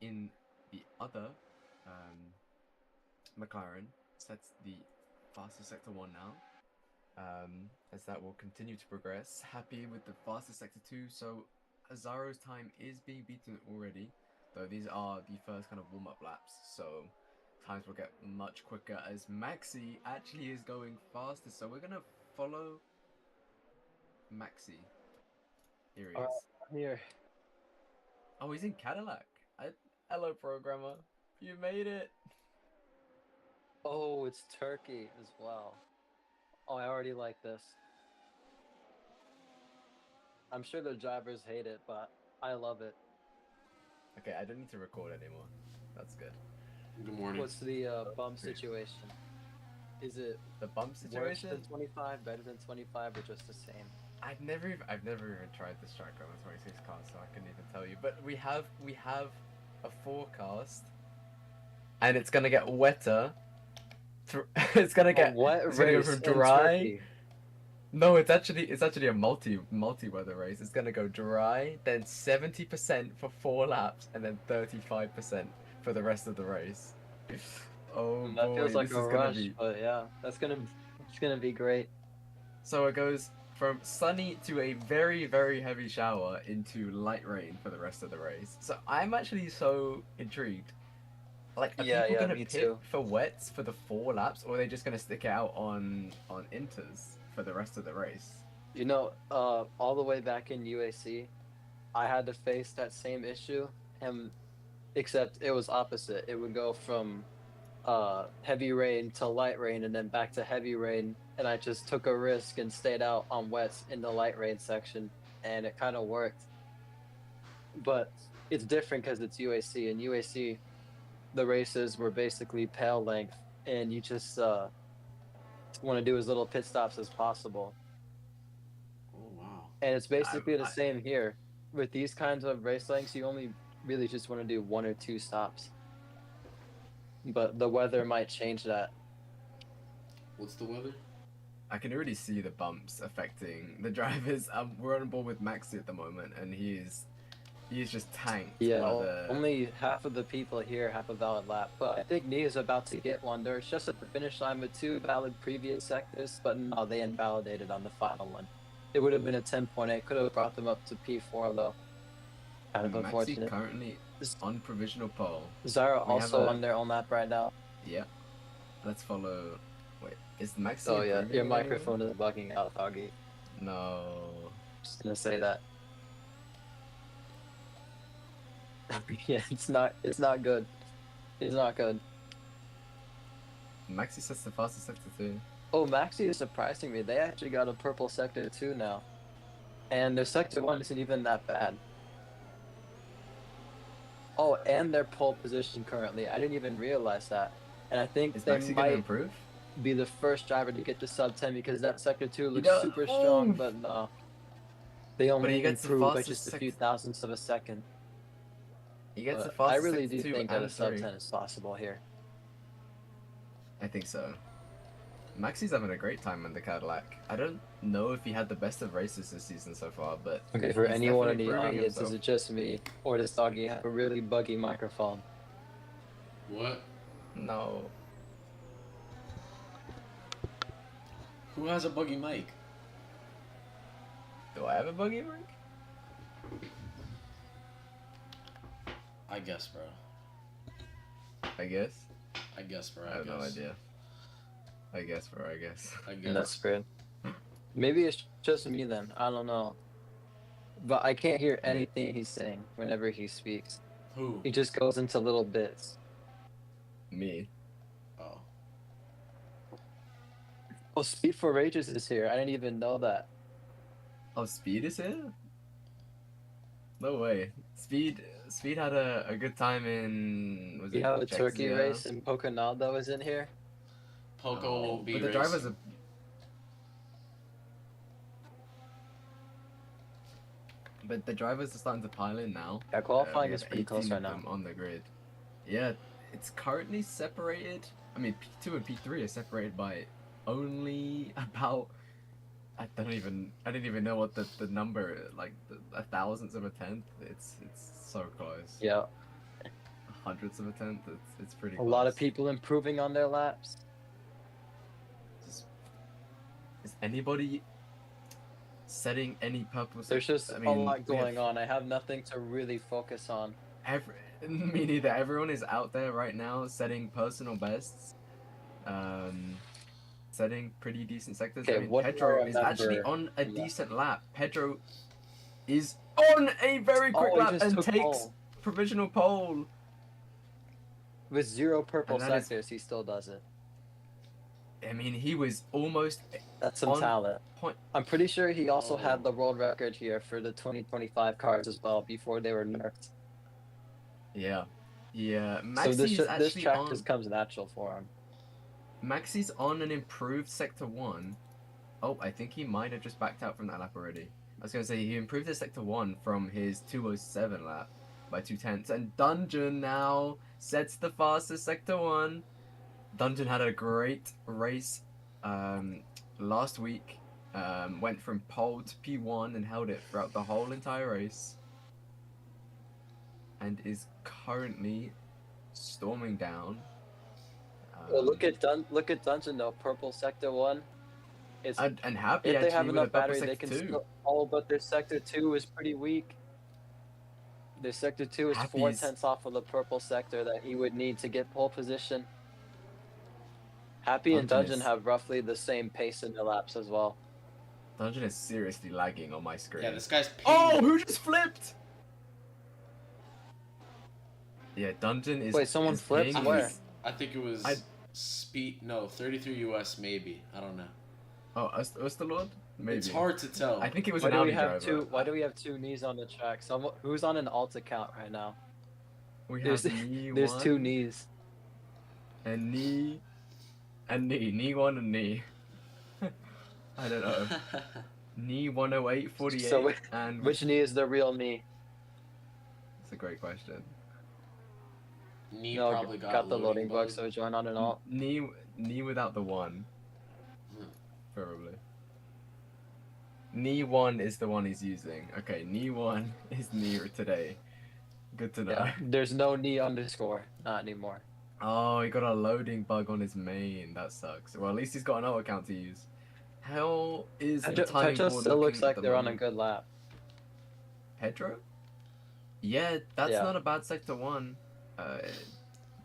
in the other um, McLaren sets the fastest sector 1 now. As that will continue to progress. Happy with the fastest sector 2, so Azaro's time is being beaten already, though these are the first kind of warm-up laps, so times will get much quicker as Maxi actually is going faster, so we're gonna follow Maxi. Here he All is. right, here. Oh, he's in Cadillac. Hello, programmer. You made it. Oh, it's Turkey as well. Oh, I already like this. I'm sure the drivers hate it, but I love it. Okay, I don't need to record anymore. That's good. Good morning. What's the bump situation? Is it The bump worse than situation? 25, better than 25, or just the same? I've never even tried this track on the 26 car, so I couldn't even tell you. But we have a forecast, and it's gonna get wetter. It's gonna A get wet it's gonna go race from in dry. Turkey. No, it's actually a multi weather race. It's gonna go dry, then 70% for 4 laps, and then 35% for the rest of the race. Oh That feels boy, like this a is gonna rush, be but yeah, it's gonna be great. So it goes from sunny to a very, very heavy shower into light rain for the rest of the race. So I'm actually so intrigued. Like, are Yeah, people yeah, gonna me pit too. for wets for the 4 laps, or are they just gonna stick it out on inters for the rest of the race? All the way back in UAC, I had to face that same issue, and except it was opposite. It would go from heavy rain to light rain and then back to heavy rain, and I just took a risk and stayed out on wets in the light rain section, and it kind of worked. But it's different because it's UAC. In UAC, the races were basically pail length, and you just want to do as little pit stops as possible. Oh wow. And it's I, basically the I, same here. With these kinds of race lengths, you only really just want to do one or two stops. But the weather might change that. What's the weather? I can already see the bumps affecting the drivers. We're on board with Maxi at the moment, and he's just tanked Yeah, by the. only half of the people here have a valid lap. But I think Nia is about to get one. There's just at the finish line with two valid previous sectors, but no, they invalidated on the final one. It would have been a 10.8. Could have brought them up to P4 though. Kind of Maxi unfortunate. currently on provisional pole. Zara We have also a on their own lap right now. yeah. Let's follow. Wait, is Maxi Oh yeah, improving your in any way? microphone is bugging out, Doggy. No. Just gonna say that. Yeah, it's not good. It's not good. Maxi sets the fastest sector too. Oh, Maxi is surprising me. They actually got a purple sector too now. And their sector one isn't even that bad. Oh, and their pole position currently. I didn't even realize that. And I think Is they Maxi gonna might improve? be the first driver to get to sub 10 because that sector two You looks know, super strong, oh, but no. They but he only gets the improve by fastest just a few sector. thousandths of a second. He gets the But I fastest really sector do two think that a and sub three. 10 is possible here. I think so. Maxi's having a great time in the Cadillac. I don't know if he had the best of races this season so far, but Okay, for he's anyone definitely in the proving audience, is himself. it just me? Or does Doggy have a really buggy microphone? What? No. Who has a buggy mic? Do I have a buggy mic? I guess, bro. I guess. I guess, bro. I have no idea. I guess, bro. I guess. I And that's guess. great. Maybe it's just me then. I don't know. But I can't hear anything he's saying whenever he speaks. Who? He just goes into little bits. Me. Oh. Oh, Speed for Rages is here. I didn't even know that. Oh, Speed is here? No way. Speed had a good time in was We it have a turkey Czechia? race and Poconaldo is in here. Poco won't be But the drivers racing. are but the drivers are starting to pile in now. Yeah, We qualifying have is pretty 18 close right of now. them on the grid. Yeah, it's currently separated. I mean, P2 and P3 are separated by only about I didn't even know what the number like a thousandth of a tenth. It's so close. Yeah. hundredths of a tenth. It's pretty. A lot of close. people improving on their laps. Just- Is anybody setting any purple? There's just I a mean, lot we have going on. I have nothing to really focus on. Me neither. Everyone is out there right now setting personal bests. Setting pretty decent sectors. Okay, I mean, what do I Pedro is actually remember on a from that? decent lap. Pedro is on a very quick Oh, he lap just and took takes pole. provisional pole. With 0 purple And that is- sectors, he still does it. I mean, he was almost That's some on talent. point. I'm pretty sure he also Oh. had the world record here for the 2025 cars as well before they were nerfed. Yeah, yeah. So Maxi's this actually track on. just comes natural for him. Maxi's on an improved Sector 1. Oh, I think he might have just backed out from that lap already. I was going to say, he improved his Sector 1 from his 207 lap by 2/10. And Dungeon now sets the fastest Sector 1. Dungeon had a great race last week. Went from pole to P1 and held it throughout the whole entire race. And is currently storming down. Well, look at Dungeon though. Purple sector 1. It's And happy if they actually have with enough a purple battery, they sector can 2. still. Oh, but their sector 2 is pretty weak. Their sector 2 is Happy's- 4/10 off of the purple sector that he would need to get pole position. Happy and Dungeon Dungeon is- have roughly the same pace in their laps as well. Dungeon is seriously lagging on my screen. Yeah, this guy's. Oh, pinging. who just flipped? Yeah, Dungeon is. Wait, someone is flips? ping- Where? I think it was speed. No, 33 US maybe. I don't know. Oh, Osterlord? Maybe. It's hard to tell. I think it was Why an do Audi we have driver. two? Why do we have two knees on the track? Who's on an alt account right now? We There's have knee there's one two knees. and knee and knee one and knee. I don't know. Knee 108.48 So and Which knee is the real knee? It's a great question. Knee No, probably got the loading bug, so join on an alt. Knee without the one. Hmm. Probably. Knee one is the one he's using. Okay, knee one is near today. Good to know. Yeah, there's no knee underscore, not anymore. Oh, he got a loading bug on his main. That sucks. Well, at least he's got an auto account to use. How is the timing Petro board still looks looking at like the they're on a moment? good lap. Pedro? Yeah, that's Yeah. not a bad sector one.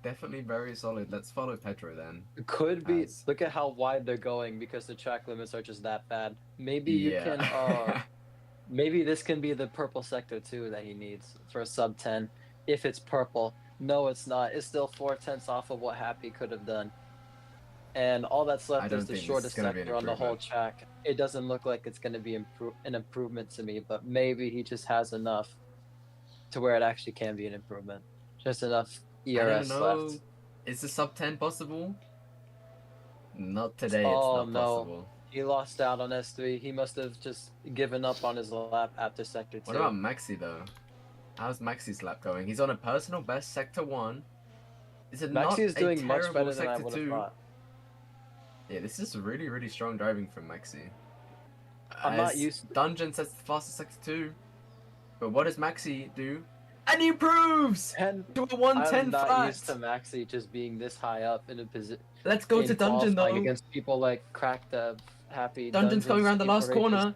Definitely very solid. Let's follow Pedro then. Could be. As- Look at how wide they're going because the track limits are just that bad. Maybe you Yeah. can. Maybe this can be the purple sector 2 that he needs for a sub 10. If it's purple, no, it's not. It's still 4/10 off of what Happy could have done. And all that's I left don't is the think this is shortest gonna be an sector on the whole improvement. track. It doesn't look like it's going to be an improvement to me, but maybe he just has enough to where it actually can be an improvement. Just enough I don't ERS know. left. Is the sub 10 possible? Not today, Oh, it's not no. possible. He lost out on S3. He must have just given up on his lap after sector 2. What about Maxi though? How's Maxi's lap going? He's on a personal best sector 1. Is it not Maxi is a doing much terrible better than I sector would have 2? thought. Yeah, this is really, really strong driving from Maxi. I'm not As used- Dungeon sets the fastest sector 2. But what does Maxi do? And he improves! And To a 110 I'm not flat! used to Maxi just being this high up in a position. Let's go to Dungeon though. Against people like Crack Dev, Happy. Dungeon's coming around the last Courageous. corner.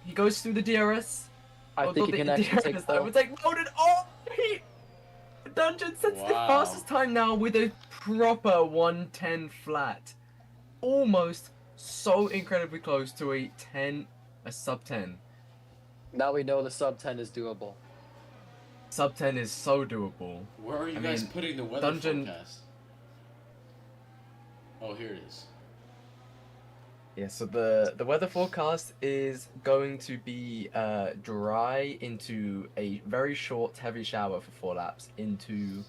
He goes through the DRS. I think he can actually take I pole. would take loaded. Oh, Dungeon sets the Wow. fastest time now with a proper 110 flat. Almost so incredibly close to a sub 10. Now we know the sub 10 is doable. Sub 10 is so doable. Where are you I guys mean, putting the weather Dungeon- forecast? Oh, here it is. Yeah, so the weather forecast is going to be dry into a very short heavy shower for 4 laps into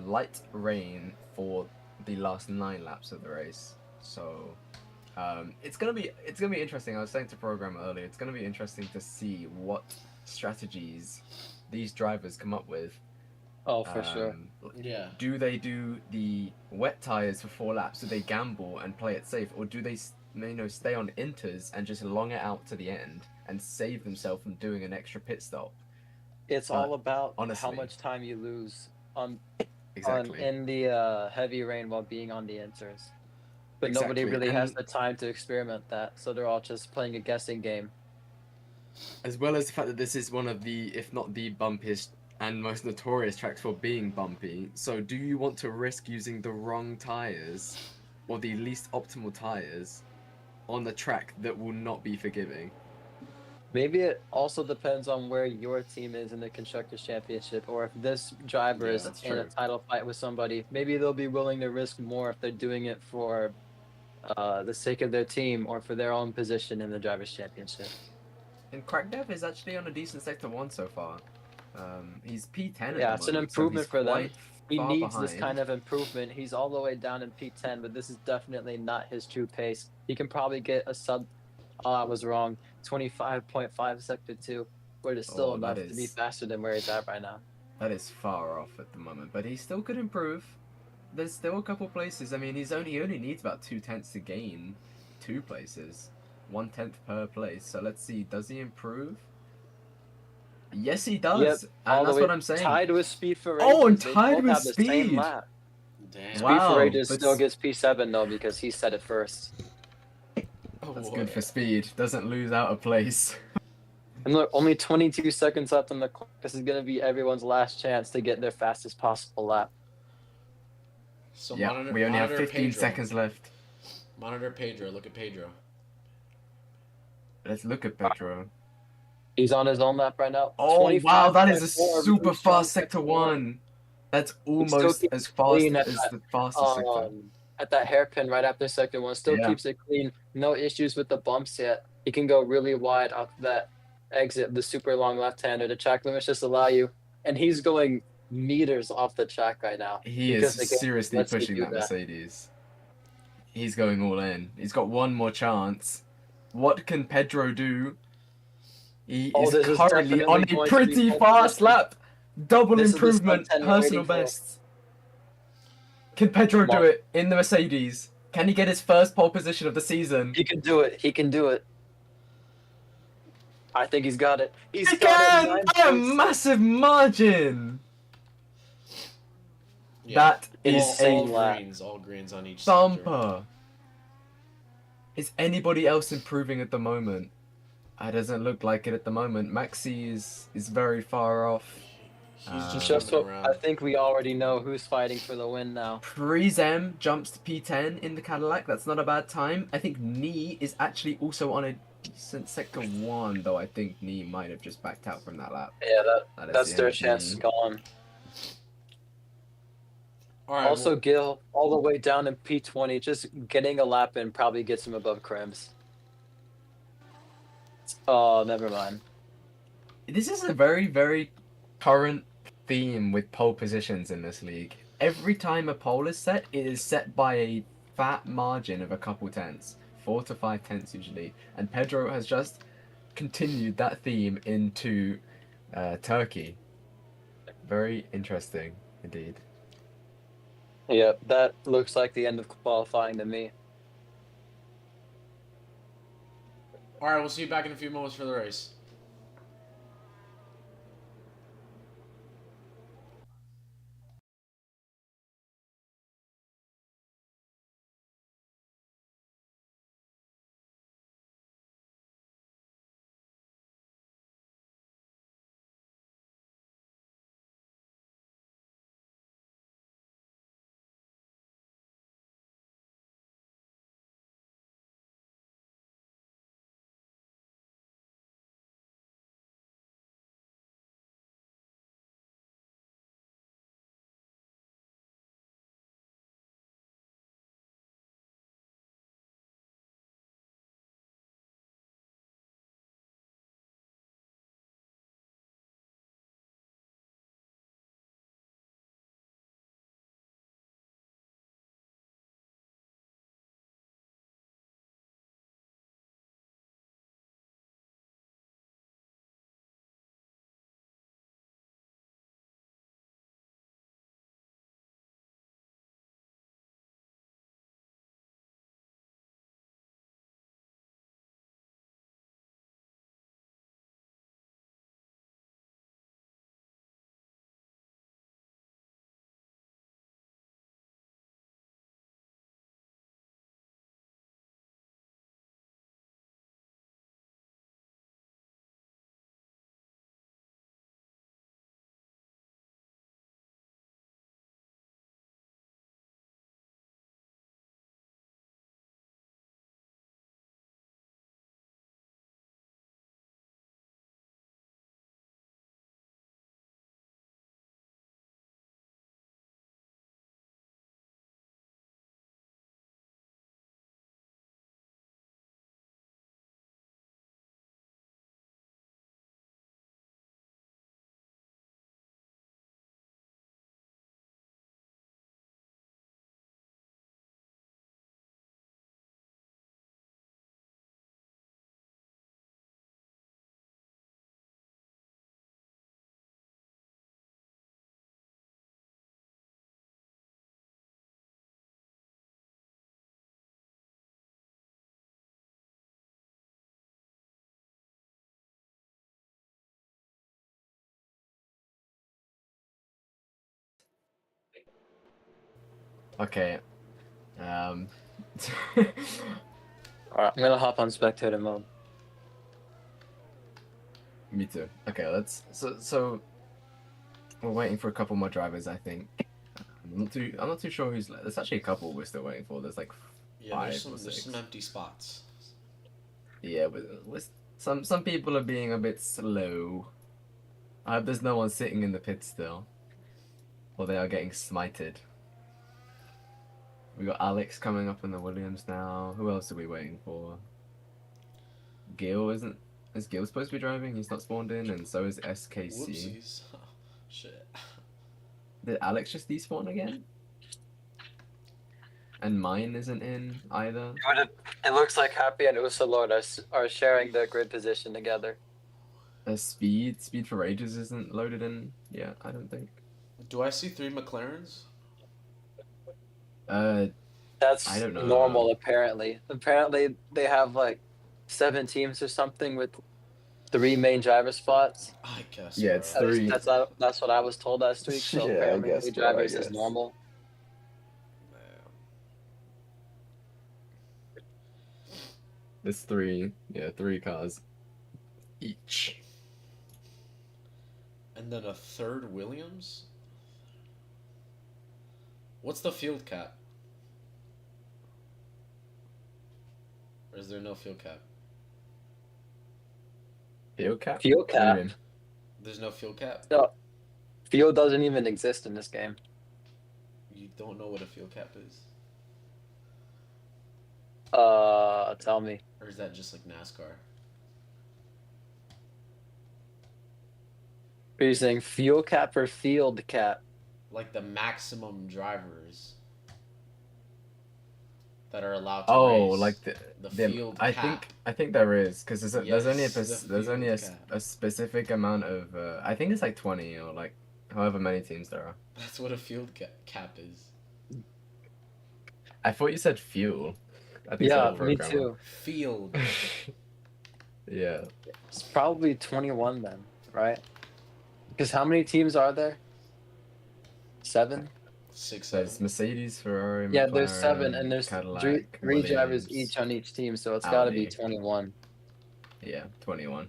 light rain for the last 9 laps of the race. So it's gonna be interesting. I was saying to program earlier, it's gonna be interesting to see what strategies these drivers come up with. Oh, for sure. Yeah. Do they do the wet tires for 4 laps? Do they gamble and play it safe, or do they stay on inters and just long it out to the end and save themselves from doing an extra pit stop? It's but all about how honestly- much time you lose on Exactly. in the heavy rain while being on the inters. But nobody Exactly, really has and the time to experiment that, so they're all just playing a guessing game. as well as the fact that this is one of the, if not the bumpiest and most notorious tracks for being bumpy. So, do you want to risk using the wrong tires or the least optimal tires on the track that will not be forgiving? Maybe it also depends on where your team is in the Constructors' Championship, or if this driver Yeah. is That's in a true. title fight with somebody. Maybe they'll be willing to risk more if they're doing it for the sake of their team or for their own position in the Drivers' Championship. And Crackdev is actually on a decent sector 1 so far. He's P10 at Yeah, the it's an moment, so he's improvement for them. quite He far needs this behind. kind of improvement. He's all the way down in P10, but this is definitely not his true pace. He can probably get a sub. Oh, I was wrong. 25.5 sector 2, but it's still Oh, that enough to be is faster than where he's at right now. far off at the moment, but he still could improve. There's still a couple places. I mean, he only needs about 2/10 to gain 2 places, 1/10 per place. So let's see, does he improve? Yes, he Yep, does, all and the that's way what I'm saying. tied with Speed for Oh, and Rages. They tied both with have the same Speed. lap. Damn. Speed for Wow, Rages but still gets P7 though because he said it first. Oh, that's boy. good for Speed. Doesn't lose out a place. And look, only 22 seconds left on the clock. This is going to be everyone's last chance to get their fastest possible lap. So Yeah, monitor, we only have monitor 15 Pedro. seconds left. Monitor Pedro. Look at Pedro. Let's look at Pedro. He's on his own lap right now. Oh wow, that is a 25.4, super really strong fast sector one. 1. That's He still almost keeps as it fast clean as the fastest sector. at that hairpin right after sector 1. Still Yeah. keeps it clean. No issues with the bumps yet. He can go really wide off that exit, the super long left-hander. The track limits just allow you. And he's going meters off the track right now. He is Because the game seriously lets you pushing do that that. Mercedes. He's going all in. He's got one more chance. What can Pedro do? He Oh, is this is currently on definitely a going to be pretty pole fast position. lap. Double This is the sub improvement, 10 we're personal waiting for. bests. Can Pedro Come do on. it in the Mercedes? Can he get his first pole position of the season? He can do it. He can do it. I think he's got it. He's He got can! it. By a 9.6. massive margin! Yeah. That is Insane a lap. All greens on each sector. thumper. Is anybody else improving at the moment? It doesn't look like it at the moment. Maxi is very far off. He's just Just jumping what around. I think we already know who's fighting for the win now. Prix jumps to P10 in the Cadillac. That's not a bad time. I think Nee is actually also on a decent sector 1, though I think Nee might have just backed out from that lap. Yeah, that's the their end of chance Nee. gone. All right. Also, well, Gil, all the way down in P20, just getting a lap in probably gets him above Crims. Oh, never mind. This is a very, very current theme with pole positions in this league. Every time a pole is set, it is set by a fat margin of a couple tenths. 4 to 5 tenths usually. And Pedro has just continued that theme into Turkey. Very interesting indeed. Yep, that looks like the end of qualifying to me. all right. We'll see you back in a few moments for the race. Okay. Um. Alright, I'm gonna hop on spectator mode. Me too. Okay, so we're waiting for a couple more drivers, I think. I'm not too sure who's left. There's actually a couple we're still waiting for. There's like Yeah, five or there's six. some empty spots. Yeah, with some people are being a bit slow. I hope there's no one sitting in the pit still, or they are getting smited. We got Alex coming up in the Williams now. Who else are we waiting for? Gil isn't. Is Gil supposed to be driving? He's not spawned in, and so is SKC. Whoopsies. Shit. Did Alex just despawn again? And mine isn't in either. It looks like Happy and Usalord are sharing the grid position together. Speed for Ages isn't loaded in yet, I don't think. Do I see 3 McLarens? That's I don't know. normal, apparently. Apparently, they have like 7 teams or something with 3 main driver spots. I guess. Yeah, it's bro. 3. That's what I was told last week. So Yeah, I apparently, guess, 3 bro, I drivers is guess. normal. It's 3. Yeah, 3 cars each. And then a third Williams? What's the field cap? Or is there no field cap? Field cap? Fuel What do you cap. mean? There's no field cap? No, fuel doesn't even exist in this game. You don't know what a field cap is? Tell me. Or is that just like NASCAR? Are you saying fuel cap or field cap? Like the maximum drivers that are allowed to Oh, race. like the the field I cap. think there is, because there's only Yes, the there's only field cap. a specific amount of I think it's like 20 or like however many teams there are. That's what a field cap is. I thought you said fuel. I think Yeah, so, me programmer. too. Field. Yeah. It's probably 21 then, right? Because how many teams are there? 7? 6, There's 7. Mercedes, Ferrari, Yeah, there's 7, McLaren, and there's Cadillac, 3 drivers Williams. each on each team, so it's got to be Audi. 21. Yeah, 21.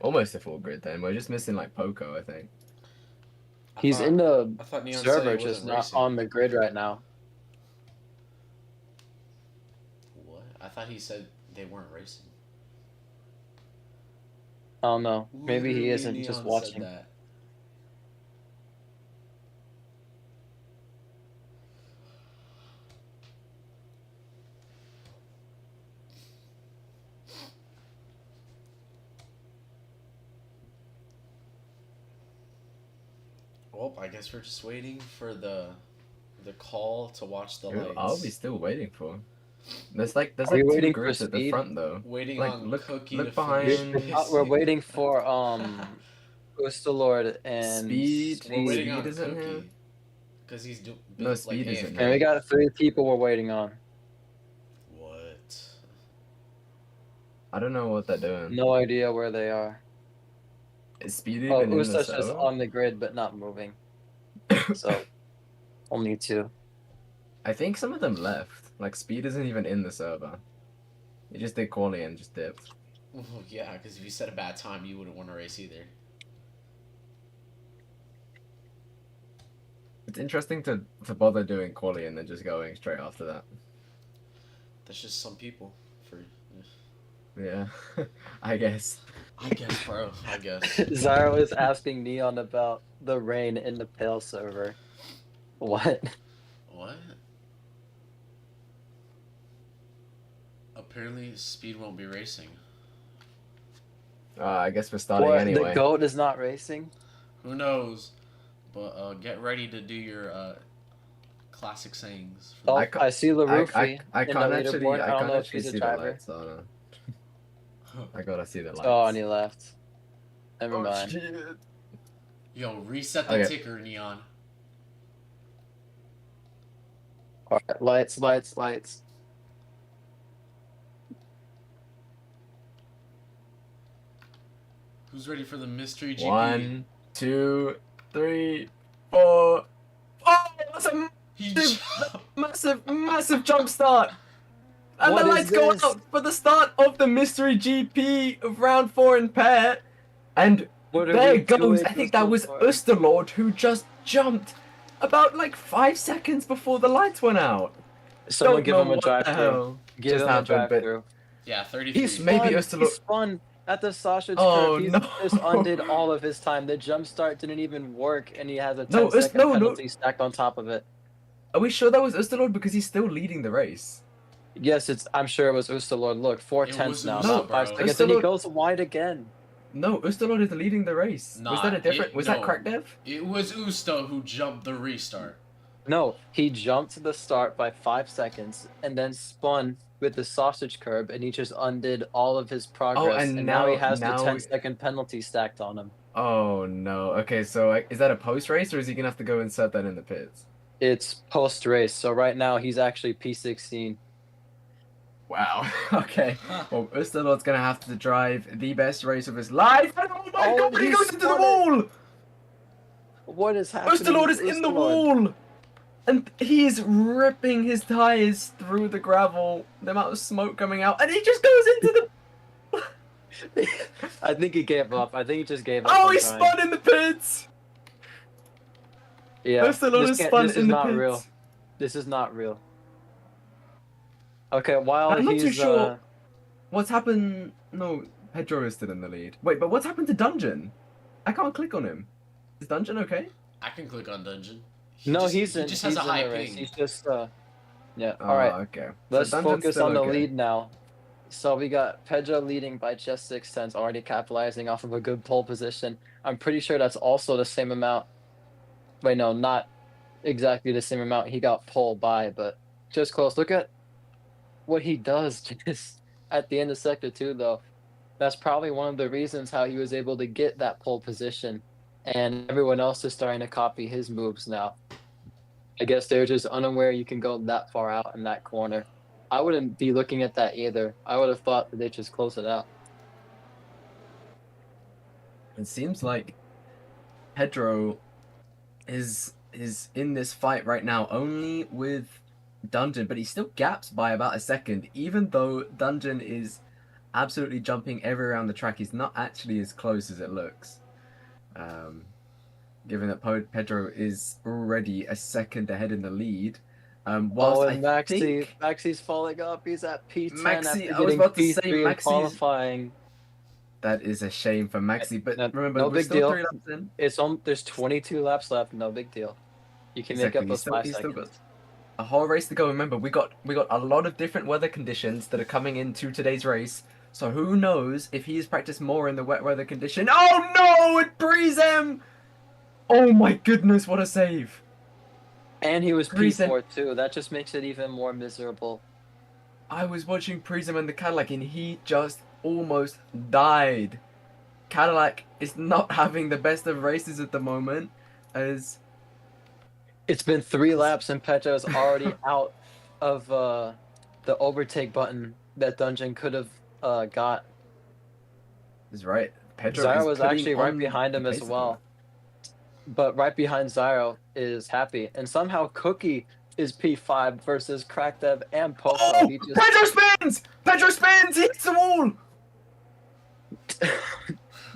Almost a full grid then. We're just missing like Poco, I think. He's in the I thought Neon server, said he just wasn't not racing. on the grid right now. What? I thought he said they weren't racing. I don't know. Maybe he Literally, isn't Neon just said watching. that. Well, I guess we're just waiting for the call to watch the lights. I'll be still waiting for. There's like Are we 2 waiting for grids at the speed? front though. Waiting Like, on look- Cookie look to behind. finish We're racing. waiting for Ustalord and Speed. We're waiting Speed on isn't here? Cookie because he's doing No, Speed isn't And here. we got 3 people we're waiting on. What? I don't know what they're doing. No idea where they are. Is Speed Oh, even in the Usta's just server? on the grid but not moving. So only 2. I think some of them left. Like Speed isn't even in the server. He just did quali and just dipped. Well, yeah, because if you set a bad time, you wouldn't want to race either. It's interesting to bother doing quali and then just going straight after that. That's just some people. For Yeah, I guess. I guess, bro. I guess. Zyro is asking Neon about the rain in the Pale server. What? What? Apparently, Speed won't be racing. I guess we're starting What, anyway. the GOAT is not racing? Who knows? But get ready to do your classic sayings. Oh, I ca- I see LaRufi I in the can't actually. leaderboard. I I don't can't know if actually he's a see the driver. lights. Oh, no. I gotta see the lights. Oh, and he left. Never Oh, mind. shit. Yo, reset the Okay. ticker, Neon. Alright, lights. Who's ready for the mystery GP? 1, 2, 3, 4. Oh, that's a He Dude, jumped. massive jump start. And What the is lights go this? out for the start of the mystery GP of round 4 in PARE. And What are there we goes, doing I think this that was for? Oosterlord who just jumped about like 5 seconds before the lights went out. Someone Don't give know him a what the drive-through. hell Give just him a happened, but drive-through. Yeah, He 33. Maybe spun. He Oosterlord. spun at the sausage Oh, curve. He's no. just undid all of his time. The jump start didn't even work, and he has a No, 10-second no. penalty stacked on top of it. Are we sure that was Oosterlord because he's still leading the race? Yes, I'm sure it was Oosterlord. Look, 4 It tenths was now, Oosterlord, not 5 bro. seconds, and he Oosterlord- goes wide again. No, Oosterlord is leading the race. Was that a different? Was that Crack Dev? It was Usto who jumped the restart. No, he jumped to the start by 5 seconds and then spun with the sausage curb, and he just undid all of his progress. and and now he has the now- 10-second penalty stacked on him. Oh no. Okay, so is that a post race or is he gonna have to go insert that in the pits? It's post race, so right now he's actually P16. Wow. Okay. Well, Oosterlord's gonna have to drive the best race of his life. And oh my Oh, god! and He he goes into the spun it. wall. What is happening? Oosterlord is with in the Oosterlord? wall, and he is ripping his tires through the gravel. The amount of smoke coming out, and he just goes into the. I think he gave up. I think he just gave up. Oh, on he trying. spun in the pits. Yeah, Oosterlord is spun this in is the not pits. real. This is not real. Okay, while I'm not he's too sure what's happened. No, Pedro is still in the lead. Wait, but what's happened to Dungeon? I can't click on him. Is Dungeon okay? I can click on Dungeon. he just has he's a in high the race. ping. He's just yeah. Oh, All right, okay. let's so Dungeon's focus still on the okay. lead now. So we got Pedro leading by just 6 tenths, already capitalizing off of a good pole position. I'm pretty sure that's also the same amount. Wait, no, not exactly the same amount he got pole by, but just close. Look at what he does just at the end of sector 2, though. That's probably one of the reasons how he was able to get that pole position, and everyone else is starting to copy his moves now. I guess they're just unaware you can go that far out in that corner. I wouldn't be looking at that either. I would have thought that they just close it out. It seems like Pedro is in this fight right now only with Dungeon, but he still gaps by about a second, even though Dungeon is absolutely jumping everywhere around the track. He's not actually as close as it looks. Given that Pedro is already a second ahead in the lead. Whilst And I think Maxi's falling up. He's at P10 Maxi, after I was getting about to say P3 in Maxi's. qualifying. That is a shame for Maxi, but remember, No we're big still deal. 3 laps in. There's 22 laps left. No big deal. You can Exactly, make up those 5 he's still seconds. got a whole race to go. Remember, we got a lot of different weather conditions that are coming into today's race. So who knows if he's practiced more in the wet weather condition? Oh no! It Prix him! Oh my goodness! What a save! And he was Prix P4 too. That just makes it even more miserable. I was watching Prism and the Cadillac, and he just almost died. Cadillac is not having the best of races at the moment, as It's been 3 laps and Pedro's already out of the overtake button that Dungeon could have got. is right. Pedro Zyro is was putting actually right on behind him the as pace at the well. moment. But right behind Zyro is Happy. And somehow Cookie is P5 versus Crackdev and Poco. Oh! He just... Pedro spins! Pedro spins! He hits the wall!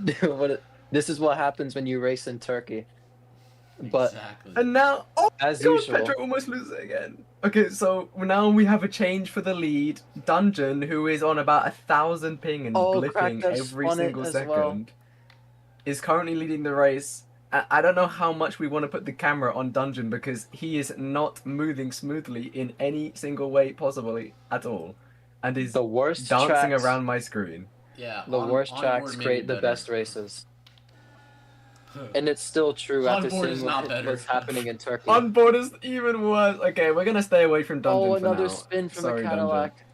Dude, this is what happens when you race in Turkey. But Exactly. And now, oh as God, usual, Pedro almost loses it again. Okay, so now we have a change for the lead. Dungeon, who is on about 1,000 ping and blipping Crackdev every spun it single as second, well. is currently leading the race. I don't know how much we want to put the camera on Dungeon because he is not moving smoothly in any single way possibly at all, and is the worst dancing tracks, around my screen. Yeah. the worst tracks create the best races. And it's still true after Onboard is seeing not better. what's happening in Turkey. Onboard is even worse. Okay, we're gonna stay away from Dungeon Oh, for another now. spin from Sorry, a Cadillac. Dungeon.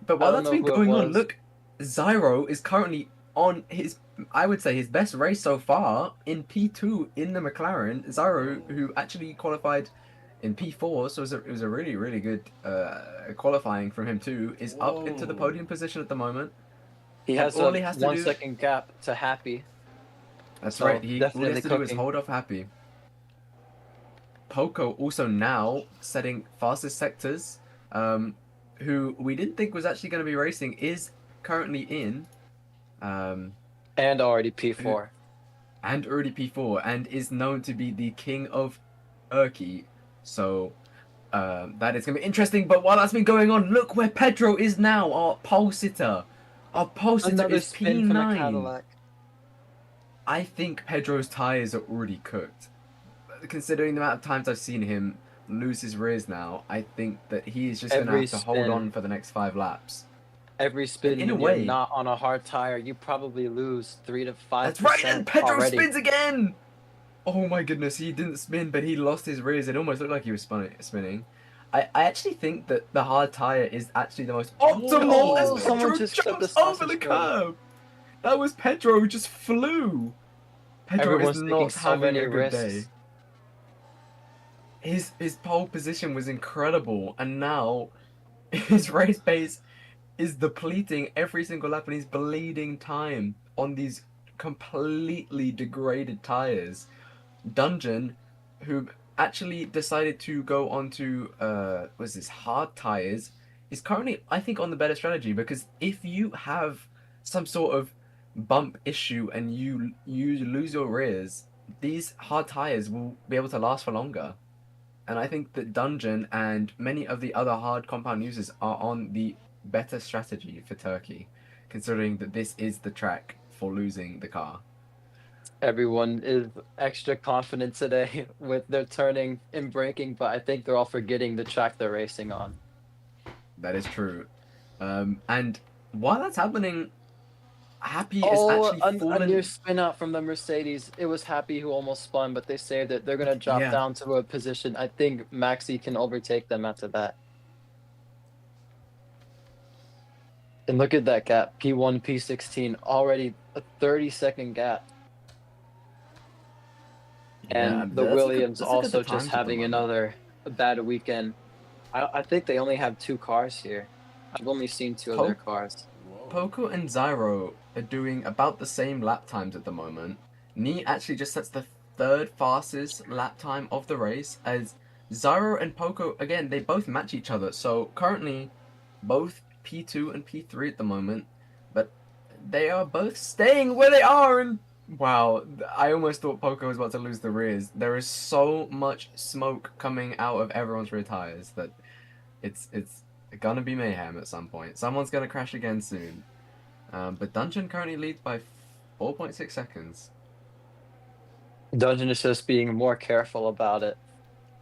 But while I don't that's know been who it going on, was. look, Zyro is currently on his, I would say, his best race so far in P2 in the McLaren. Zyro, who actually qualified in P4, so it was a really, really good qualifying from him too, is up into the Whoa. podium position at the moment. He has all a he has to 1 do- second gap to Happy. That's So, right, all he definitely has to do is cooking. hold off Happy. Poco also now setting fastest sectors, who we didn't think was actually going to be racing, is currently in, And already P4. and already P4, and is known to be the king of Turkey. So that is going to be interesting. But while that's been going on, look where Pedro is now, our pole sitter. Our pole sitter Another is spin from a P9. Cadillac. I think Pedro's tires are already cooked. Considering the amount of times I've seen him lose his rears now, I think that he is just going to Every have to hold spin. on for the next 5 laps. Every spin, in a when way- you're not on a hard tire, you probably lose 3 to 5%. That's right, and Pedro already. spins again! Oh my goodness, he didn't spin, but he lost his rears. It almost looked like he was spinning. I actually think that the hard tire is actually the most optimal Oh, as someone Pedro just stepped jumps the over the sausage curb. That was Pedro who just flew. Pedro Everyone's is taking not so having many a good risks. day. His pole position was incredible, and now his race pace is depleting every single lap, and he's bleeding time on these completely degraded tires. Dungeon, who actually decided to go onto what's this, hard tires, is currently, I think, on the better strategy, because if you have some sort of bump issue and you lose your rears, these hard tires will be able to last for longer. And I think that Dungeon and many of the other hard compound users are on the better strategy for Turkey, considering that this is the track for losing the car. Everyone is extra confident today with their turning and braking, but I think they're all forgetting the track they're racing on. That is true. And while that's happening, Happy is actually a fallen. near spin out from the Mercedes. It was Happy who almost spun, but they saved it. They're gonna drop Yeah. down to a position. I think Maxi can overtake them after that. And look at that gap. P1, P16, already a 30-second gap. Yeah, And that's the a good- Williams that's a good also times just at the having moment. another bad weekend. I think they only have 2 cars here. I've only seen 2 of their cars. Whoa. Poco and Zyro are doing about the same lap times at the moment. Nee actually just sets the 3rd fastest lap time of the race, as Zyro and Poco, again, they both match each other. So currently, both P2 and P3 at the moment, but they are both staying where they are. And wow, I almost thought Poco was about to lose the rears. There is so much smoke coming out of everyone's rear tires that it's gonna be mayhem at some point. Someone's gonna crash again soon. But Dungeon currently leads by 4.6 seconds. Dungeon is just being more careful about it.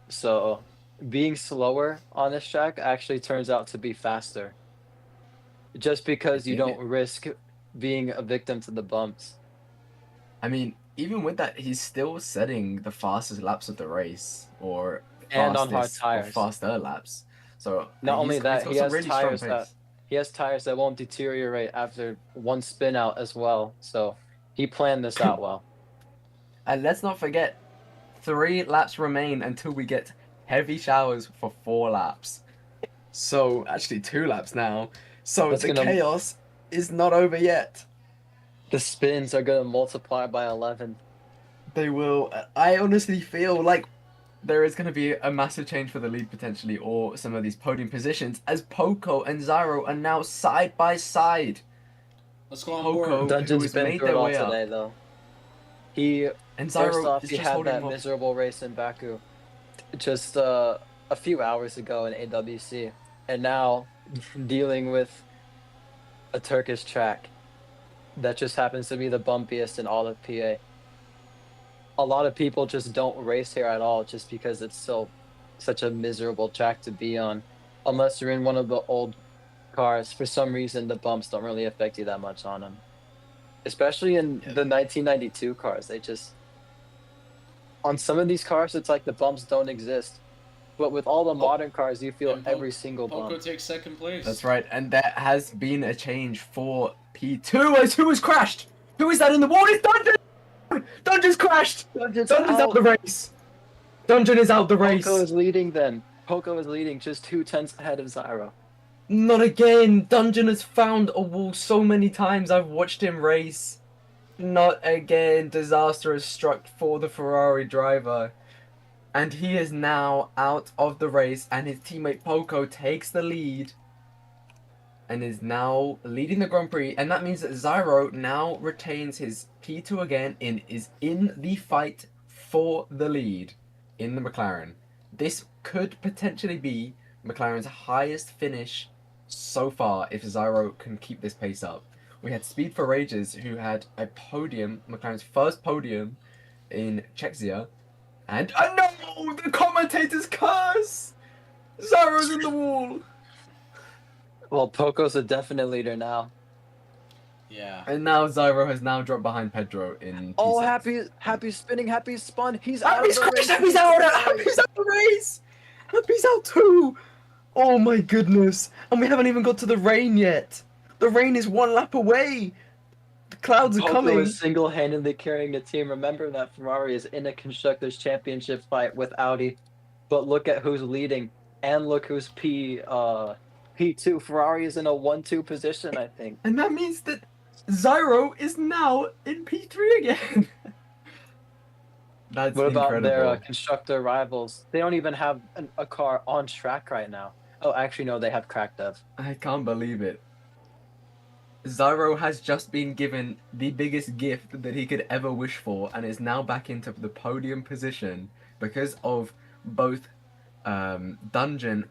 So being slower on this track actually turns out to be faster. Just because you think don't risk being a victim to the bumps. I mean, even with that, he's still setting the fastest laps of the race, or And on hard fastest or tires. faster laps. So Not only that, got he some has really strong tires pace. that he has tires that won't deteriorate after one spin out as well. So he planned this out well. And let's not forget, 3 laps remain until we get heavy showers for 4 laps. So actually 2 laps now. So That's the gonna- chaos is not over yet. The spins are gonna multiply by 11. They will. I honestly feel like there is going to be a massive change for the lead potentially, or some of these podium positions, as Poco and Zyro are now side by side. Let's go on Poco- board. who Dungeon's has been made through their it all way up. today, though. He And first Zyro off, is he just had holding that him off. miserable race in Baku, just a few hours ago in AWC, and now dealing with a Turkish track that just happens to be the bumpiest in all of PA. A lot of people just don't race here at all, just because it's such a miserable track to be on, unless you're in one of the old cars. For some reason, the bumps don't really affect you that much on them, especially in Yeah. the 1992 cars. They just, on some of these cars, it's like the bumps don't exist. But with all the modern cars, you feel And every single Poco bump. takes 2nd place. That's right, and there has been a change for P2 as who has crashed? Who is that in the wall? It's Dungeon! Dungeon's crashed! Dungeon's out the race! Dungeon is out the race! Poco is leading then. Poco is leading just 2/10 ahead of Zyro. Not again! Dungeon has found a wall so many times I've watched him race. Not again. Disaster has struck for the Ferrari driver. And he is now out of the race, and his teammate Poco takes the lead and is now leading the Grand Prix. And that means that Zyro now retains his P2 again and is in the fight for the lead in the McLaren. This could potentially be McLaren's highest finish so far if Zyro can keep this pace up. We had Speed for Rages, who had a podium, McLaren's first podium in Czechia. And no! The commentator's curse! Zyro's in the wall! Well, Poco's a definite leader now. Yeah. And now Zyro has now dropped behind Pedro in Oh, P6. happy spinning, happy spun. He's out of Happy's the crashed! race. Happy's out! Happy's out the race! Happy's out too! Oh my goodness! And we haven't even got to the rain yet! The rain is one lap away! The clouds are Poco coming! is single-handedly carrying the team. Remember that Ferrari is in a Constructors' Championship fight with Audi. But look at who's leading. And look who's P2. Ferrari is in a 1-2 position, I think. And that means that Zyro is now in P3 again! That's What about incredible. their constructor rivals? They don't even have a car on track right now. Oh, actually, no, they have cracked up. I can't believe it. Zyro has just been given the biggest gift that he could ever wish for and is now back into the podium position because of both Dungeon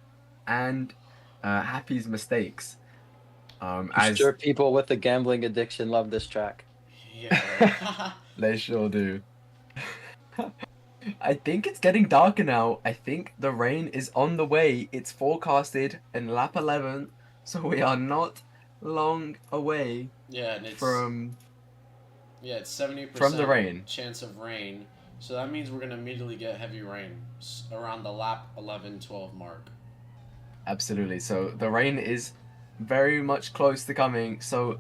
and Happy's mistakes. I'm sure people with a gambling addiction love this track. Yeah. They sure do. I think it's getting darker now. I think the rain is on the way. It's forecasted in lap 11, so we are not long away Yeah, and it's from 70% from the rain. chance of rain. So that means we're gonna immediately get heavy rain around the lap 11-12 mark. Absolutely. So the rain is very much close to coming. So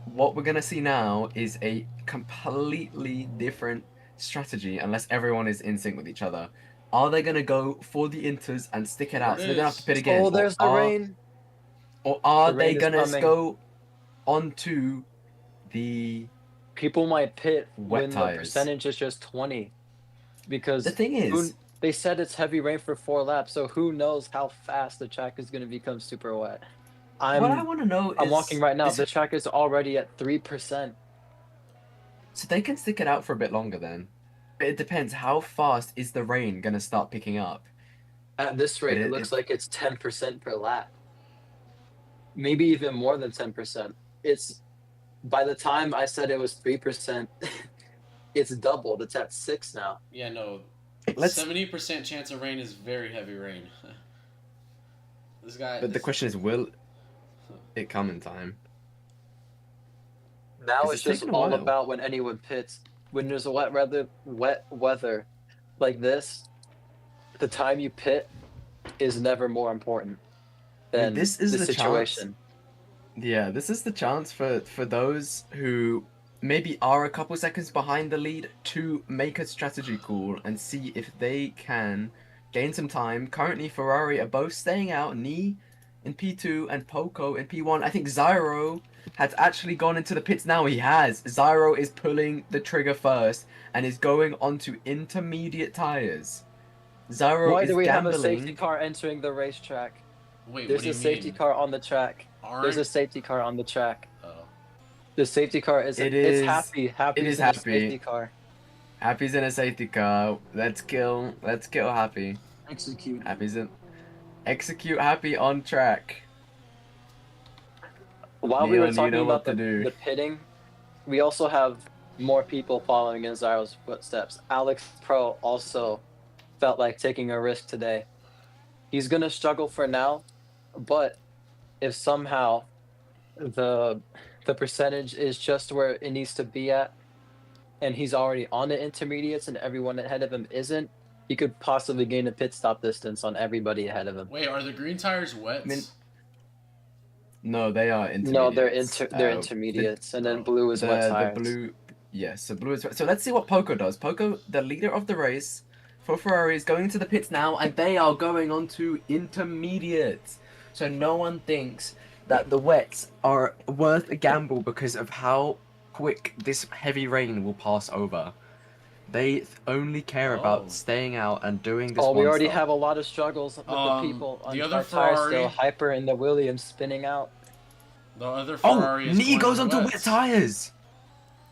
what we're gonna see now is a completely different strategy unless everyone is in sync with each other. Are they gonna go for the inters and stick it out? So they're gonna have to pit again. Oh, there's the rain. Or are The they rain is gonna coming. go onto the People might pit wet when tires? the percentage is just 20. Because The thing is, they said it's heavy rain for 4 laps, so who knows how fast the track is going to become super wet. what I want to know I'm is walking right now. is- The track is already at 3%. so they can stick it out for a bit longer then. But it depends. How fast is the rain gonna start picking up? At this rate, But it it- looks like it's 10% per lap. Maybe even more than 10%. It's by the time I said it was 3%, it's doubled. It's at 6 now. Yeah, no. Let's. 70% chance of rain is very heavy rain. This guy. But the question is, will it come in time? Now 'Cause it's it's just taken a all while. about when anyone pits. When there's a wet weather like this, the time you pit is never more important than this is the the situation. Yeah, this is the chance for those who maybe are a couple seconds behind the lead to make a strategy call and see if they can gain some time. Currently, Ferrari are both staying out, Knee in P2 and Poco in P1. I think Zyro has actually gone into the pits now. He has. Zyro is pulling the trigger first and is going onto intermediate tires. Zyro Why is do we have a gambling. safety car entering the racetrack? Wait, There's what do you a safety mean? car on the track. Aren't... There's a safety car on the track. Oh. The safety car is It it's is- Happy. Happy it is in a Happy. safety car. Happy's in a safety car. Let's kill Happy. Execute. Happy's in. Execute Happy on track. While we were Neon, you talking know about what to do. the pitting, we also have more people following in Zyro's footsteps. Alex Pro also felt like taking a risk today. He's gonna struggle for now, but if somehow the percentage is just where it needs to be at, and he's already on the intermediates and everyone ahead of him isn't, he could possibly gain a pit stop distance on everybody ahead of him. Wait, are the green tires wet? I mean, no, they are intermediate. No, they're intermediates, and then blue is wet tires. The blue, yes, the blue is wet. So let's see what Poco does. Poco, the leader of the race for Ferrari, is going into the pits now, and they are going on to intermediates. So no one thinks that the wets are worth a gamble because of how quick this heavy rain will pass over. They only care Oh. about staying out and doing this Oh, we one already stop. have a lot of struggles with the people on the other tires still. Ferrari- Hyper and the Williams spinning out. The other Oh, Ferrari is Knee going goes on onto the wet wets. tires.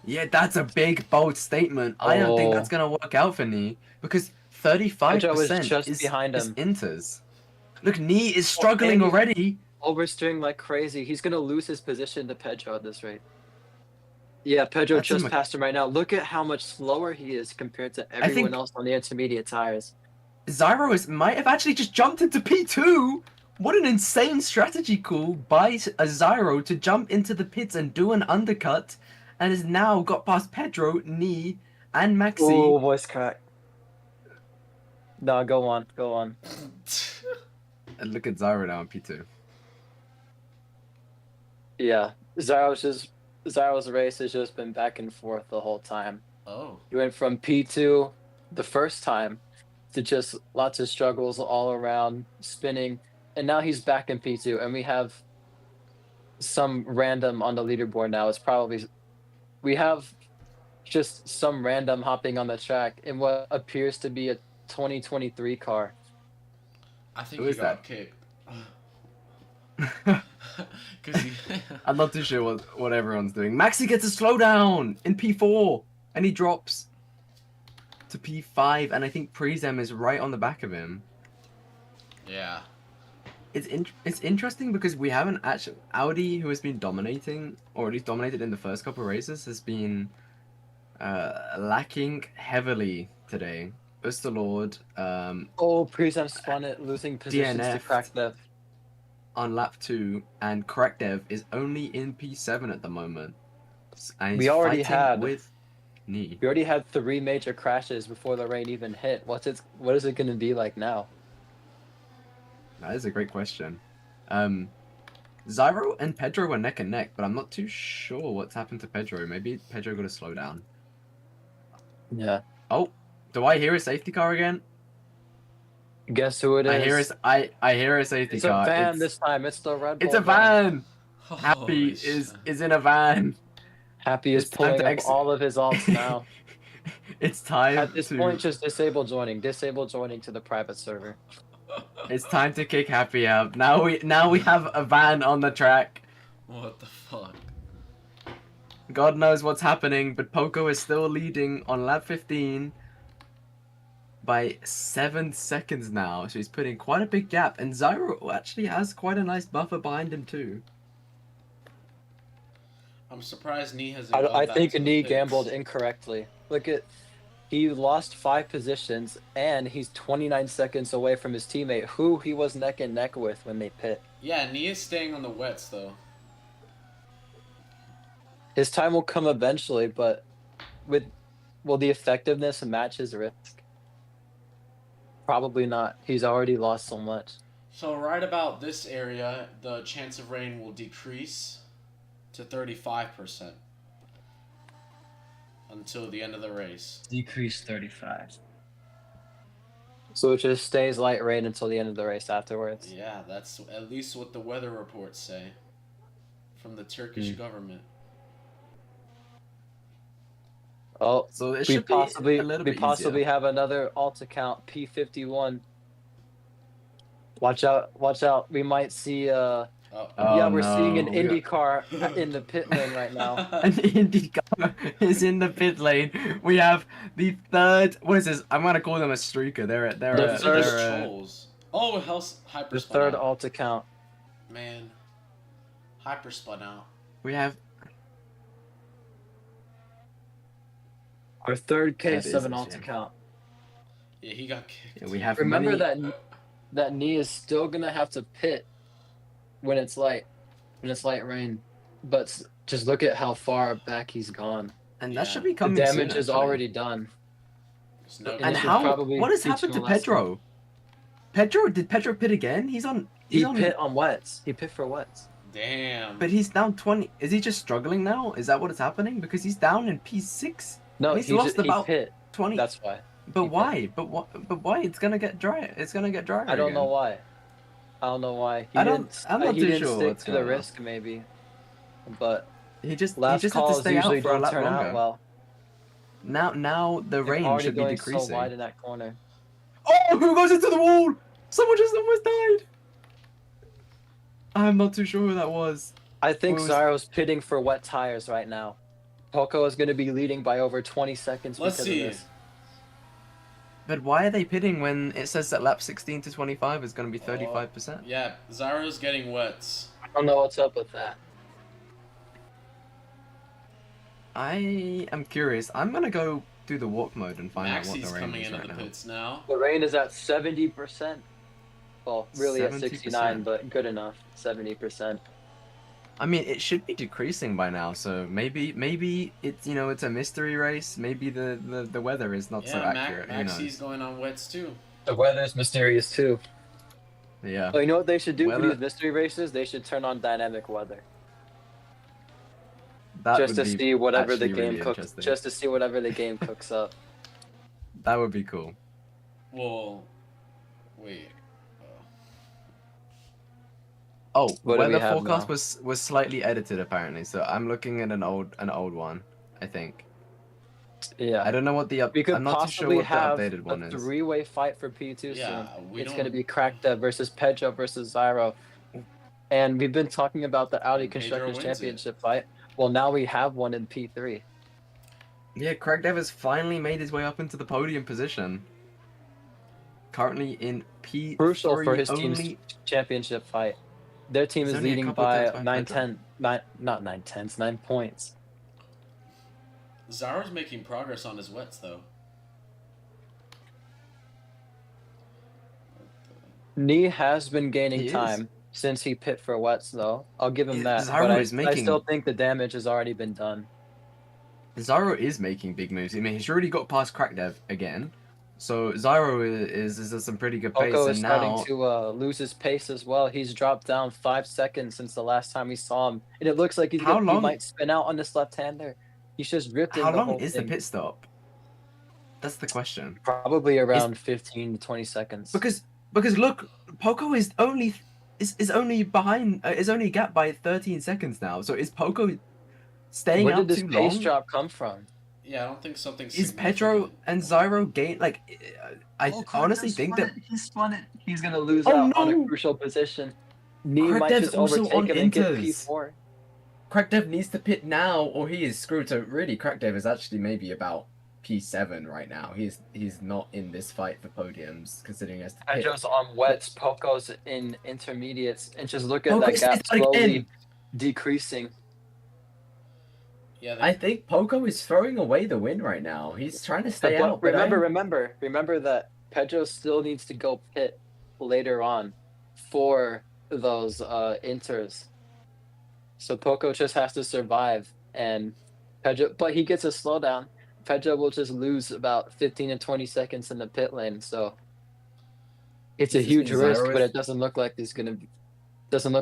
Yeah, that's a big, bold statement. I don't think that's Oh. gonna work out for Knee because Pedro was 35% just is behind him. Inters. Look, Knee is struggling and he's already. oversteering like crazy. He's gonna lose his position to Pedro at this rate. Yeah, Pedro That's a just Mc- passed him right now. Look at how much slower he is compared to everyone think- else on the intermediate tires. Might have actually just jumped into P2. What an insane strategy call by a Zyro to jump into the pits and do an undercut, and has now got past Pedro, Knee, and Maxi. Oh, voice crack. No, go on. And look at Zyro now in P2. Yeah, Zyro's race has just been back and forth the whole time. Oh. He went from P2 the first time to just lots of struggles all around, spinning, and now he's back in P2, and we have some random on the leaderboard now. We have just some random hopping on the track in what appears to be a 2023 car. I think Who he is got that? kicked. Cause he... I'm not too sure what everyone's doing. Maxi gets a slowdown in P4, and he drops to P5, and I think Prezem is right on the back of him. Yeah. It's interesting because we haven't actually... Audi, who has been dominating, or at least dominated in the first couple of races, has been lacking heavily today. Ustalord, Oh, Prix spun it, losing positions to DNF'd. Crackdev. on lap 2, and Correctdev is only in P7 at the moment. And We he's already fighting had- with Knee. We already had 3 major crashes before the rain even hit. What is it going to be like now? That is a great question. Zyro and Pedro were neck and neck, but I'm not too sure what's happened to Pedro. Maybe Pedro got to slow down. Yeah. Oh, do I hear a safety car again? Guess who it is? I hear a safety It's car. a van this time. It's the Red Bull. It's a van. Happy Holy is shit. in a van. Happy is It's time pulling to up exit. all of his alts now. It's time At this to point, just disable joining. Disable joining to the private server. it's time to kick Happy out. Now we have a van on the track. What the fuck? God knows what's happening, but Poco is still leading on lap 15 by 7 seconds now. So he's putting quite a big gap, and Zyro actually has quite a nice buffer behind him too. I'm surprised Knee hasn't I gone back think to the Knee pits. gambled incorrectly. Look at, he lost 5 positions, and he's 29 seconds away from his teammate, who he was neck and neck with when they pit. Yeah, Knee is staying on the wets though. His time will come eventually, but will the effectiveness match his risk? Probably not. He's already lost so much. So right about this area, the chance of rain will decrease to 35% until the end of the race. Decrease 35. So it just stays light rain until the end of the race afterwards. Yeah, that's at least what the weather reports say from the Turkish government. Oh, So it we should be a little we bit possibly easier. have another alt account P51. Watch out! We might see Oh. yeah, Oh, we're seeing an no, we got- IndyCar in the pit lane right now. An IndyCar is in the pit lane. We have the third. What is this? I'm gonna call them a streaker. They're The Those third- are trolls. Oh, hell's hyper The spun third out. alt account. Man, hyper spun out. we have Our third That is K7 a alt shame. account. Yeah, he got kicked. yeah, we have Remember many, that knee is still gonna have to pit when it's light rain, but just look at how far back he's gone. and Yeah. that should be The coming. damage soon, is actually. already done. There's no And And this is how? probably What has teaching happened to a lesson. Pedro? Did Pedro pit again? He's on. He pit on wets. He pit for wets. Damn. But he's down 20. Is he just struggling now? Is that what is happening? Because he's down in P6. No, He's he lost about he pit. 20. That's why. But he pit. why? But why? It's gonna get dry. It's gonna get drier. I don't again. know why. I don't know why. I'm not he too didn't sure stick what's to the going on. risk maybe. But He just last had to calls stay out usually for a don't lap turn longer. out well. Now the They're rain already should be going so decreasing. wide in that corner. Oh, who goes into the wall? Someone just almost died. I'm not too sure who that was. I think What was- Zyro's pitting for wet tires right now. Poco is going to be leading by over 20 seconds Let's because see. of this. But why are they pitting when it says that lap 16 to 25 is going to be 35%? Yeah, Zyro's getting wets. I don't know what's up with that. I am curious. I'm going to go do the walk mode and find out what Maxi's the rain coming is into right the now. pits now. The rain is at 70%. Well, really at 70%. 69, but good enough. 70%. I mean, it should be decreasing by now, so maybe it's it's a mystery race. Maybe the weather is not so Yeah, accurate. Who Maxi's knows? going on wets too. The weather's mysterious too. Yeah. Oh, you know what they should do for Weather- these mystery races? They should turn on dynamic weather. That Just would to be see whatever the actually game really cooks. interesting. Just to see whatever the game cooks up. That would be cool. Well, wait. Oh, What do we weather have forecast now? was slightly edited apparently. So I'm looking at an old one, I think. Yeah. I don't know what the We could I'm not too sure possibly what the have updated one a is. three-way fight for P2 Yeah, soon. we It's don't. going to be Crackdev versus Pedro versus Zyro. And we've been talking about the Audi And Pedro Constructors wins it. Championship fight. Well, now we have one in P3. Yeah, Crackdev has finally made his way up into the podium position. Currently in P3 Crucial for his only. team's championship fight. Their team It's is only a leading couple of by tenths behind 9 points. Zyro's making progress on his wets though. Nee has been gaining He is. time since he pit for wets, though. I'll give him Yeah, that. Zyro But is I making- still think the damage has already been done. Zyro is making big moves. I mean, he's already got past Crackdev again. So Zyro is at some pretty good pace, Poco and is now starting to lose his pace as well. He's dropped down 5 seconds since the last time we saw him. And it looks like he might spin out on this left-hander. He's just ripped in how the long whole is thing. the pit stop? That's the question. Probably around 15 to 20 seconds. Because look, Poco is only behind is only gapped by 13 seconds now. So is Poco staying Where out did this too pace long? drop come from? Yeah, I don't think something. Is Pedro and Zyro gain like? I honestly think that he spun it. He's gonna lose Oh, out on no! a crucial position. Nee might Crackdev's just also overtake on him and get inters. P4. Crackdev needs to pit now, or he is screwed. So really, Crackdev is actually maybe about P7 right now. He's not in this fight for podiums, considering he has to pit. Pedro's on wets, Poco's in intermediates, and just look at Poco that is gap like slowly in. decreasing. Yeah, I think Poco is throwing away the win right now. He's trying to stay But out. But remember that Pedro still needs to go pit later on for those inters. So Poco just has to survive, and Pedro, but he gets a slowdown. Pedro will just lose about 15 to 20 seconds in the pit lane. So it's a Does this huge mean risk, Zyro but is- it doesn't look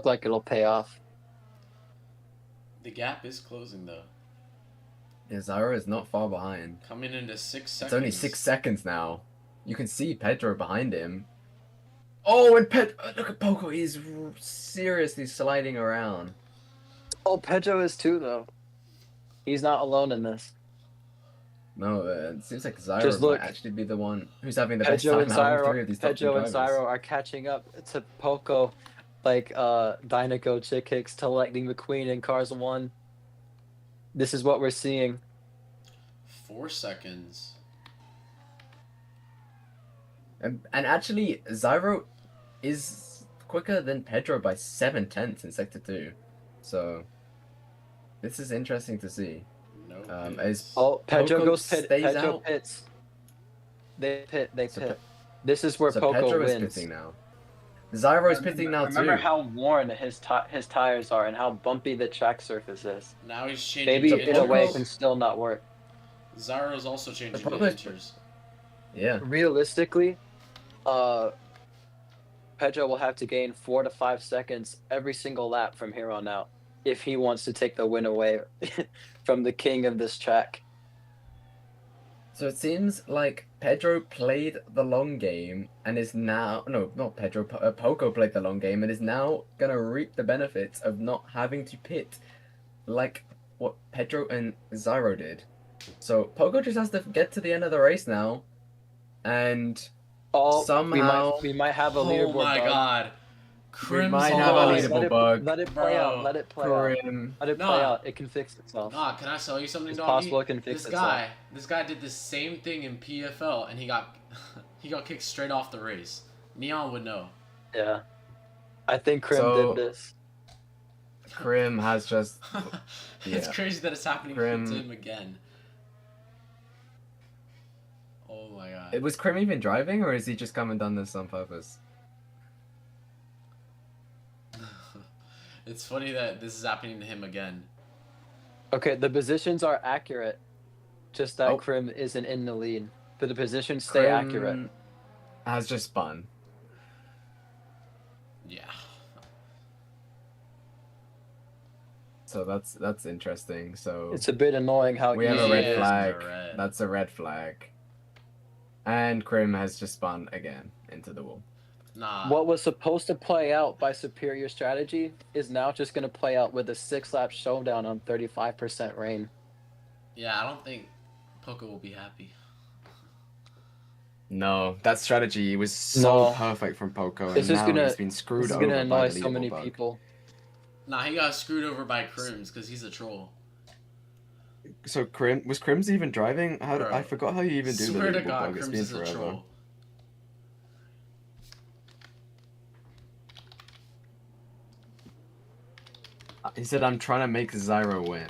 like it'll pay off. the gap is closing though. Yeah, Zyro is not far behind. Coming into 6 seconds. It's only 6 seconds now. You can see Pedro behind him. Oh, and look at Poco. He's seriously sliding around. Oh, Pedro is too, though. He's not alone in this. No, it seems like Zyro Just look. might actually be the one who's having the best Pedro time and out of all three of these top Pedro two and drivers. Zyro are catching up to Poco, like Dynaco chick kicks to Lightning McQueen in Cars 1. This is what we're seeing. 4 seconds. And actually, Zyro is quicker than Pedro by 7/10 in Sector 2. So, this is interesting to see. No. As Oh, Pedro Poco goes pit. stays Pedro out. pits. They pit. They So pit. This is where so Poco Pedro is wins. pitting now. Zyro is pitting now Remember too. how worn his tires are and how bumpy the track surface is. Now he's changing. Maybe the in a way it inters. can still not work. Zyro's also changing the Poco's- inters. Yeah. Realistically, Pedro will have to gain 4 to 5 seconds every single lap from here on out if he wants to take the win away from the king of this track. So it seems like Pedro played the long game and is now not Pedro. Poco played the long game and is now gonna reap the benefits of not having to pit, like what Pedro and Zyro did. So Poco just has to get to the end of the race now, and Oh, somehow we might have a Oh leaderboard my bug. god. we Crim's might Hold have a on, lost. leaderboard bug. let it play out. Bro. Let it play out. Grim. Let it play Nah. out. It can fix itself. Nah, can I tell you something, It's doggy? possible it can fix This itself. guy did the same thing in PFL, and he got he got kicked straight off the race. Neon would know. Yeah. I think Krim So- did this. Grim has just It's yeah. crazy that it's happening Crim- to him again. Oh my god. Was Grim even driving, or is he just come and done this on purpose? It's funny that this is happening to him again. Okay, the positions are accurate. Just that Oh. Krim isn't in the lead. But the positions stay accurate. Grim has just spun. Yeah. So that's interesting. So It's a bit annoying how we have easy a red it is. flag. It's a red. That's a red flag. And Grim has just spun again into the wall. Nah. What was supposed to play out by superior strategy is now just going to play out with a 6-lap showdown on 35% rain. Yeah, I don't think Poco will be happy. No, that strategy was so No. perfect from Poco, and This is now gonna- he's been screwed This is over going to by annoy the so many leaderboard bug. people. Nah, he got screwed over by Crims because he's a troll. So was Crim's even driving? Bro, I forgot how you even do the Swear to leaderboard God, bug. It's Crims been is a forever. troll. He said, "I'm trying to make Zyro win."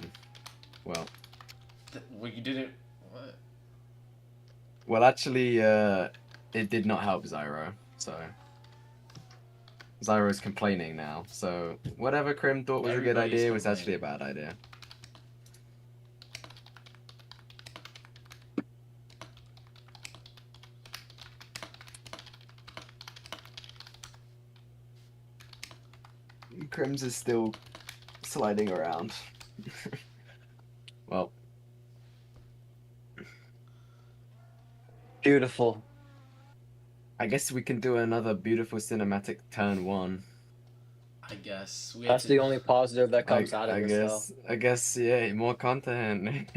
Well, Well, you didn't. What? well, actually, it did not help Zyro. So Zyro's complaining now. So whatever Crim thought was a good Everybody's idea was actually a complaining. bad idea. Crims is still sliding around. Well, Beautiful. I guess we can do another beautiful cinematic turn one. I guess. We That's had the to... only positive that comes out of I this, guess, yeah, more content.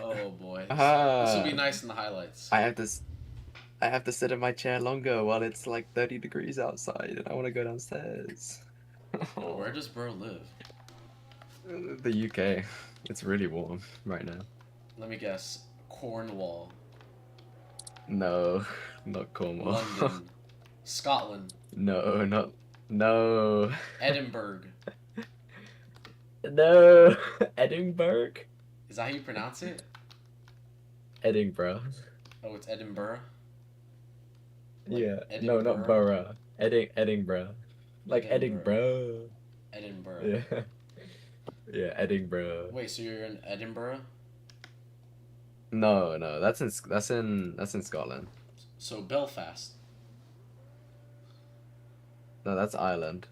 Oh boy. Ah. This will be nice in the highlights. I have to sit in my chair longer while it's like 30 degrees outside, and I want to go downstairs. Where does bro live? The UK. It's really warm right now. Let me guess. Cornwall. No, not Cornwall. London. Scotland. No. Edinburgh. No. Edinburgh? Is that how you pronounce it? Edinburgh. Oh, it's Edinburgh? Yeah. Edinburgh? No, not borough. Edinburgh. Like Edinburgh. Edinburgh. Edinburgh. Yeah. Yeah, Edinburgh. Wait, so you're in Edinburgh? No, that's in Scotland. So Belfast. No, that's Ireland.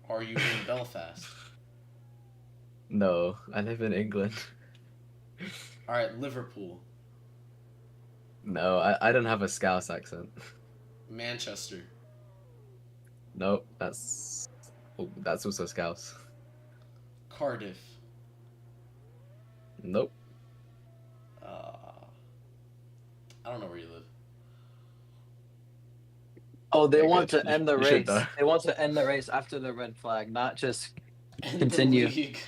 Are you in Belfast? No, I live in England. Alright, Liverpool. No, I don't have a Scouse accent. Manchester. Nope, that's also Scouse. Cardiff. Nope. I don't know where you live. Oh, they Okay, want good. to end the You should race. though. They want to end the race after the red flag, not just End the Continue. league.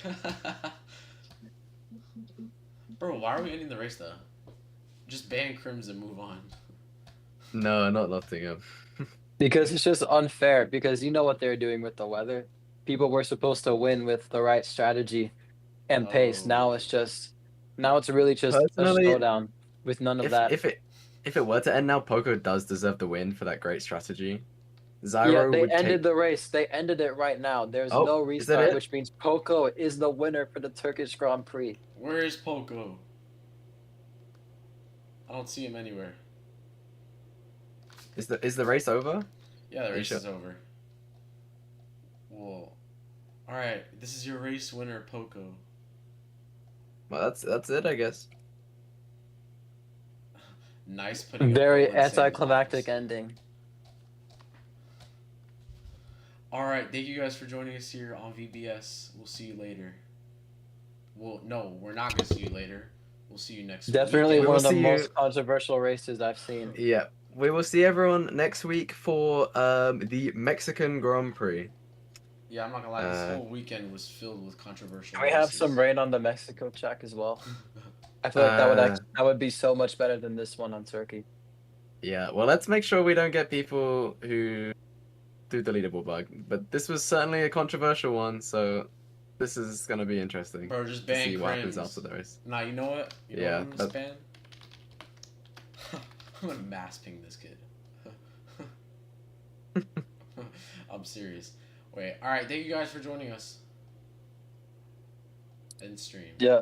Bro, why are we ending the race though? Just ban Crims and move on. No, not Nottingham. because it's just unfair. Because you know what they're doing with the weather. People were supposed to win with the right strategy and pace. Oh. Now it's really just a Personally, showdown with none of that. If it were to end now, Poco does deserve the win for that great strategy. Zyro Yeah, they would ended take... the race. They ended it right now. There's Oh, no is that restart, it? which means Poco is the winner for the Turkish Grand Prix. Where is Poco? I don't see him anywhere. Is the race over? Yeah, the you race sure? is over. Whoa. Alright, this is your race winner, Poco. Well, that's it, I guess. Nice putting a Very bow in Sam's anticlimactic arms. ending. Alright, thank you guys for joining us here on VBS. We'll see you later. Well, no, we're not gonna see you later. We'll see you next Definitely weekend. one of the see you- most controversial races I've seen. Yeah, we will see everyone next week for the Mexican Grand Prix. Yeah, I'm not gonna lie. This Uh, whole weekend was filled with controversial. Can we have races. some rain on the Mexico track as well? I feel like that would be so much better than this one on Turkey. Yeah, well, let's make sure we don't get people who do the leaderboard bug. But this was certainly a controversial one, so this is gonna be interesting Bro, just to ban see what happens crims. after the race. Nah, you know what? You know Yeah, what I'm gonna ban? I'm gonna mass ping this kid. I'm serious. Wait, alright, thank you guys for joining us. End stream. Yeah.